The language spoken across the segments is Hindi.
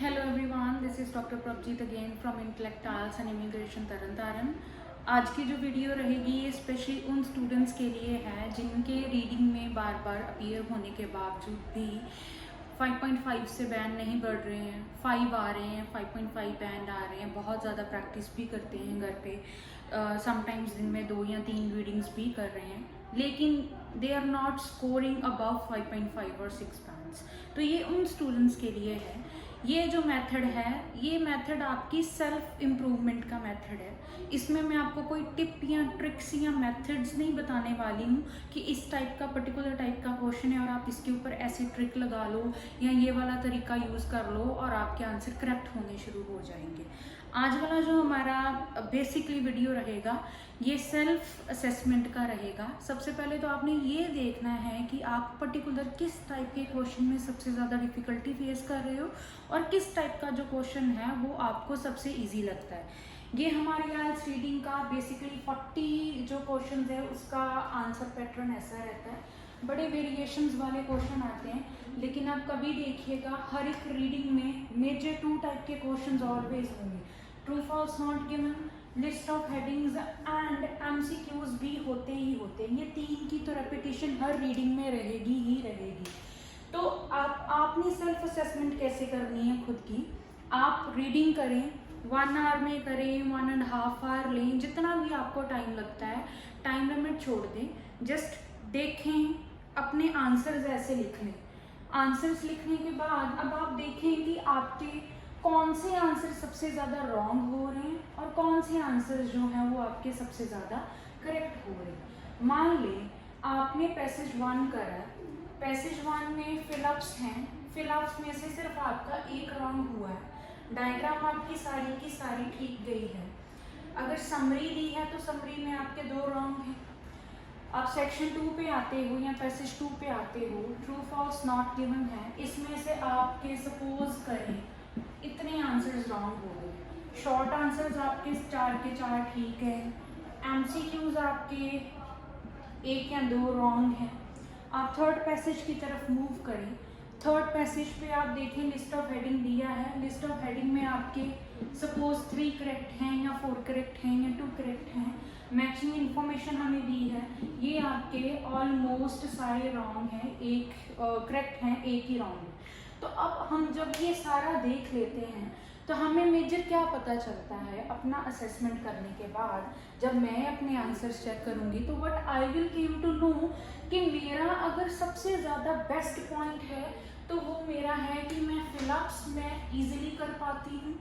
Hello everyone, this is Dr. Prabjeet again from Intellect IELTS and Immigration तरन तारण। आज की जो वीडियो रहेगी ये स्पेशली उन स्टूडेंट्स के लिए है जिनके रीडिंग में बार बार अपीयर होने के बावजूद भी 5.5 से बैंड नहीं बढ़ रहे हैं, 5 आ रहे हैं, 5.5 बैंड आ रहे हैं, बहुत ज़्यादा प्रैक्टिस भी करते हैं घर पे, समटाइम्स दिन में 2 या 3 रीडिंग्स भी कर रहे हैं, लेकिन they are not scoring above 5.5 और 6 बैंड्स। तो ये उन स्टूडेंट्स के लिए है। ये जो मेथड है, ये मेथड आपकी सेल्फ इम्प्रूवमेंट का मेथड है। इसमें मैं आपको कोई टिप या ट्रिक्स या मेथड्स नहीं बताने वाली हूँ कि इस टाइप का पर्टिकुलर टाइप का क्वेश्चन है और आप इसके ऊपर ऐसे ट्रिक लगा लो या ये वाला तरीका यूज़ कर लो और आपके आंसर करेक्ट होने शुरू हो जाएंगे। आज वाला जो हमारा बेसिकली वीडियो रहेगा ये सेल्फ असेसमेंट का रहेगा। सबसे पहले तो आपने ये देखना है कि आप पर्टिकुलर किस टाइप के क्वेश्चन में सबसे ज़्यादा डिफ़िकल्टी फेस कर रहे हो और किस टाइप का जो क्वेश्चन है वो आपको सबसे इजी लगता है। ये हमारी आइल्स रीडिंग का बेसिकली 40 जो क्वेश्चन है उसका आंसर पैटर्न ऐसा रहता है। बड़े वेरिएशंस वाले क्वेश्चन आते हैं, लेकिन आप कभी देखिएगा हर एक रीडिंग में मेजर 2 टाइप के क्वेश्चन ऑलवेज होंगे। True false not given, list of headings and MCQs भी होते ही होते हैं। ये 3 की तो रेपिटेशन हर रीडिंग में रहेगी ही रहेगी। तो आपने सेल्फ असेसमेंट कैसे करनी है खुद की। आप रीडिंग करें, 1 आवर में करें, 1.5 आवर लें, जितना भी आपको टाइम लगता है, टाइम लिमिट छोड़ दें। जस्ट देखें, अपने आंसर्स ऐसे लिख लें। आंसर्स लिखने के बाद अब आप देखें कि आपके कौन से आंसर सबसे ज़्यादा रॉन्ग हो रहे हैं और कौन से आंसर्स जो हैं वो आपके सबसे ज़्यादा करेक्ट हो रहे हैं। मान लें आपने पैसेज 1 करा, पैसेज 1 में फिलअप्स हैं, फिलअप्स में से सिर्फ आपका एक रॉन्ग हुआ है, डायग्राम आपकी सारी ठीक गई है। अगर समरी दी है तो समरी में आपके 2 रॉन्ग हैं। आप सेक्शन 2 पे आते हो या पैसेज 2 पे आते हो, ट्रू फॉल्स नॉट गिवन है, इसमें से आपके सपोज करें इतने आंसर्स रॉन्ग हो गए। शॉर्ट आंसर्स आपके 4 के 4 ठीक है, एमसीक्यूज आपके 1 या 2 रॉन्ग हैं। आप थर्ड पैसेज की तरफ मूव करें। थर्ड पैसेज पे आप देखें लिस्ट ऑफ हेडिंग दिया है, लिस्ट ऑफ हेडिंग में आपके सपोज 3 करेक्ट हैं या 4 करेक्ट हैं या 2 करेक्ट हैं। मैचिंग इन्फॉर्मेशन हमें दी है, ये आपके ऑलमोस्ट सारे रॉन्ग हैं, एक करेक्ट हैं, एक ही रॉन्ग है। तो अब हम जब ये सारा देख लेते हैं तो हमें मेजर क्या पता चलता है अपना असेसमेंट करने के बाद, जब मैं अपने आंसर्स चेक करूँगी तो what I will came to know कि मेरा अगर सबसे ज़्यादा बेस्ट पॉइंट है तो वो मेरा है कि मैं फिलअप्स में ईजिली कर पाती हूँ,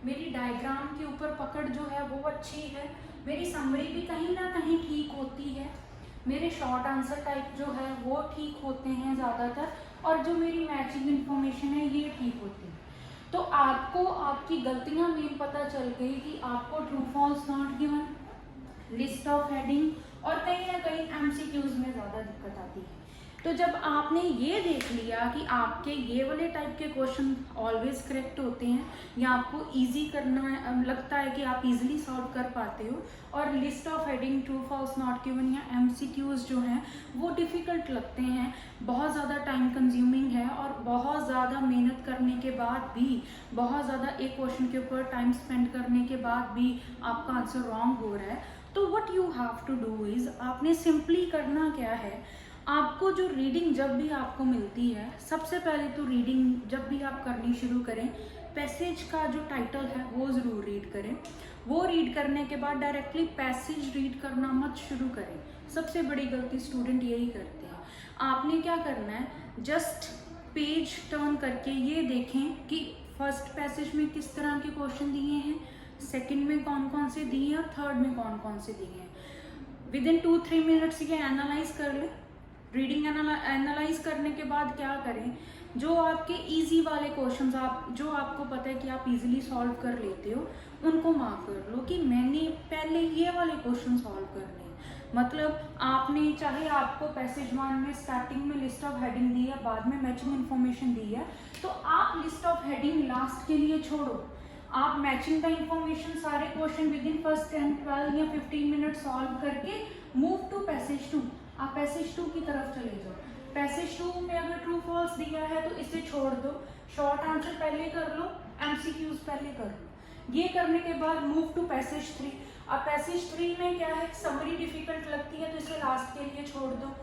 मेरी डायग्राम के ऊपर पकड़ जो है वो अच्छी है, मेरी समरी भी कहीं ना कहीं ठीक होती है, मेरे शॉर्ट आंसर टाइप जो है वो ठीक होते हैं ज़्यादातर, और जो मेरी मैचिंग इन्फॉर्मेशन है ये ठीक होती है। तो आपको आपकी गलतियां मेन पता चल गई कि आपको true false not given, list of heading और कहीं ना कहीं एमसीक्यूज में ज़्यादा दिक्कत आती है। तो जब आपने ये देख लिया कि आपके ये वाले टाइप के क्वेश्चन ऑलवेज करेक्ट होते हैं या आपको इजी करना लगता है कि आप इजीली सॉल्व कर पाते हो, और list of heading, true false not given या एमसीक्यूज जो हैं वो डिफ़िकल्ट लगते हैं, बहुत ज़्यादा टाइम कंज्यूमिंग है और बहुत ज़्यादा मेहनत करने के बाद भी, बहुत ज़्यादा एक क्वेश्चन के ऊपर टाइम स्पेंड करने के बाद भी आपका आंसर रॉन्ग हो रहा है, तो what you have to do is, आपने सिंपली करना क्या है, आपको जो रीडिंग जब भी आपको मिलती है, सबसे पहले तो रीडिंग जब भी आप करनी शुरू करें, पैसेज का जो टाइटल है वो ज़रूर रीड करें। वो रीड करने के बाद डायरेक्टली पैसेज रीड करना मत शुरू करें। सबसे बड़ी गलती स्टूडेंट यही करते हैं। आपने क्या करना है, जस्ट पेज टर्न करके ये देखें कि फर्स्ट पैसेज में किस तरह के क्वेश्चन दिए हैं, सेकंड में कौन कौन से दिए हैं और थर्ड में कौन कौन से दिए हैं। विद इन 2-3 मिनट्स ये एनालाइज कर लें। रीडिंग एनालाइज करने के बाद क्या करें, जो आपके इजी वाले क्वेश्चंस आप जो आपको पता है कि आप इजीली सॉल्व कर लेते हो, उनको मार्क कर लो कि मैंने पहले ये वाले क्वेश्चन सॉल्व करने हैं। मतलब आपने चाहे आपको पैसेज 1 में स्टार्टिंग में लिस्ट ऑफ हेडिंग दी है, बाद में मैचिंग इन्फॉर्मेशन दी है, तो आप लिस्ट ऑफ हेडिंग लास्ट के लिए छोड़ो, आप मैचिंग का इन्फॉर्मेशन सारे क्वेश्चन विद इन फर्स्ट 10, 12 या 15 मिनट सॉल्व करके मूव टू पैसेज 2, आप पैसेज 2 की तरफ चले जाओ। पैसेज 2 में अगर ट्रू फॉल्स दिया है तो इसे छोड़ दो, शॉर्ट आंसर पहले कर लो, एमसीक्यूज पहले कर लो। ये करने के बाद मूव टू पैसेज 3। अब पैसेज 3 में क्या है, समरी डिफिकल्ट लगती है तो इसे लास्ट के लिए छोड़ दो।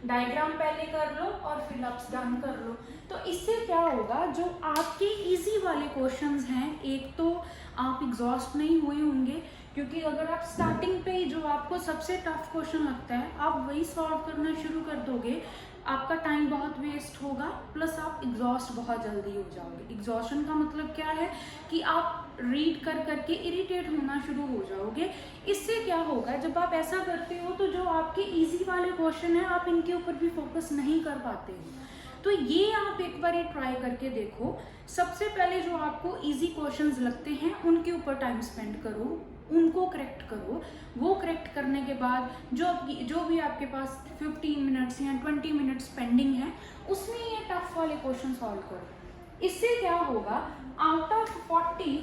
डायग्राम पहले कर लो और फिर अप्स डाउन कर लो। तो इससे क्या होगा, जो आपके इजी वाले क्वेश्चंस हैं, एक तो आप एग्जॉस्ट नहीं हुए होंगे, क्योंकि अगर आप स्टार्टिंग पे ही जो आपको सबसे टफ क्वेश्चन लगता है आप वही सॉल्व करना शुरू कर दोगे, आपका टाइम बहुत वेस्ट होगा, प्लस आप एग्जॉस्ट बहुत जल्दी हो जाओगे। एग्जॉस्शन का मतलब क्या है कि आप रीड कर करके इरिटेट होना शुरू हो जाओगे। इससे क्या होगा, जब आप ऐसा करते हो तो जो आपके इजी वाले क्वेश्चन है आप इनके ऊपर भी फोकस नहीं कर पाते हो। तो ये आप एक बार ट्राई करके देखो। सबसे पहले जो आपको इजी क्वेश्चंस लगते हैं उनके ऊपर टाइम स्पेंड करो, उनको करेक्ट करो। वो करेक्ट करने के बाद जो भी आपके पास 15 मिनट्स या 20 मिनट्स पेंडिंग है उसमें ये टफ वाले क्वेश्चन सॉल्व करो। इससे क्या होगा, आउट ऑफ 40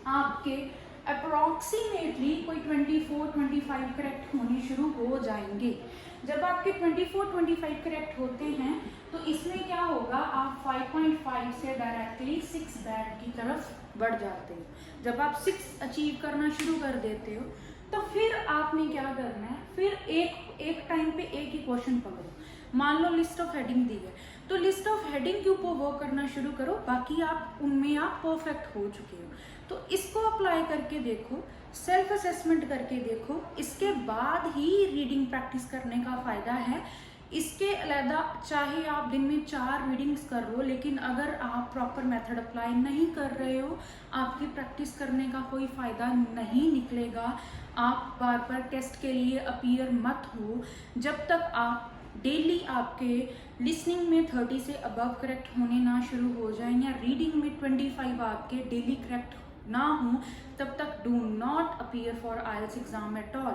आपके अप्रोक्सीमेटली कोई 24-25 करेक्ट होने शुरू हो जाएंगे। जब आपके 24-25 करेक्ट होते हैं तो इसमें क्या होगा, आप 5.5 से डायरेक्टली 6 बैंड की तरफ बढ़ जाते हो। जब आप 6 अचीव करना शुरू कर देते हो तो फिर आपने क्या करना है, फिर एक टाइम पे एक ही क्वेश्चन पकड़ो। मान लो लिस्ट ऑफ हेडिंग दी है तो लिस्ट ऑफ हेडिंग के ऊपर वर्क करना शुरू करो, बाकी आप उनमें आप परफेक्ट हो चुके हो। तो इसको अप्लाई करके देखो, सेल्फ असेसमेंट करके देखो, इसके बाद ही रीडिंग प्रैक्टिस करने का फ़ायदा है। इसके अलावा चाहे आप दिन में 4 रीडिंग्स कर लो, लेकिन अगर आप प्रॉपर मेथड अप्लाई नहीं कर रहे हो, आपकी प्रैक्टिस करने का कोई फ़ायदा नहीं निकलेगा। आप बार बार टेस्ट के लिए अपीयर मत हो। जब तक आप डेली आपके लिसनिंग में 30 से अबव करेक्ट होने ना शुरू हो जाएं या रीडिंग में 25 आपके डेली करेक्ट ना हो, तब तक do not appear for IELTS exam at all.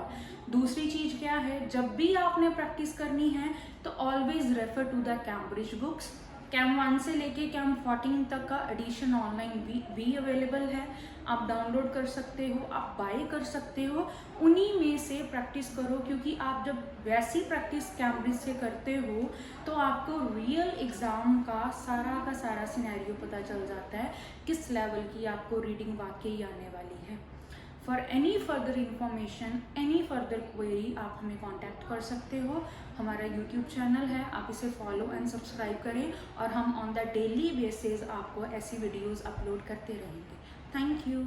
दूसरी चीज़ क्या है, जब भी आपने प्रैक्टिस करनी है तो always refer to the Cambridge books. Cam 1 से लेके कैम 14 तक का एडिशन ऑनलाइन भी अवेलेबल है, आप डाउनलोड कर सकते हो, आप बाय कर सकते हो। उन्हीं में से प्रैक्टिस करो, क्योंकि आप जब वैसी प्रैक्टिस कैम्ब्रिज से करते हो तो आपको रियल एग्ज़ाम का सारा सिनेरियो पता चल जाता है, किस लेवल की आपको रीडिंग वाकई आने वाली है। For any further information, any further query आप हमें कांटेक्ट कर सकते हो। हमारा यूट्यूब चैनल है, आप इसे फॉलो एंड सब्सक्राइब करें और हम ऑन द डेली बेसिस आपको ऐसी वीडियोस अपलोड करते रहेंगे। Thank you.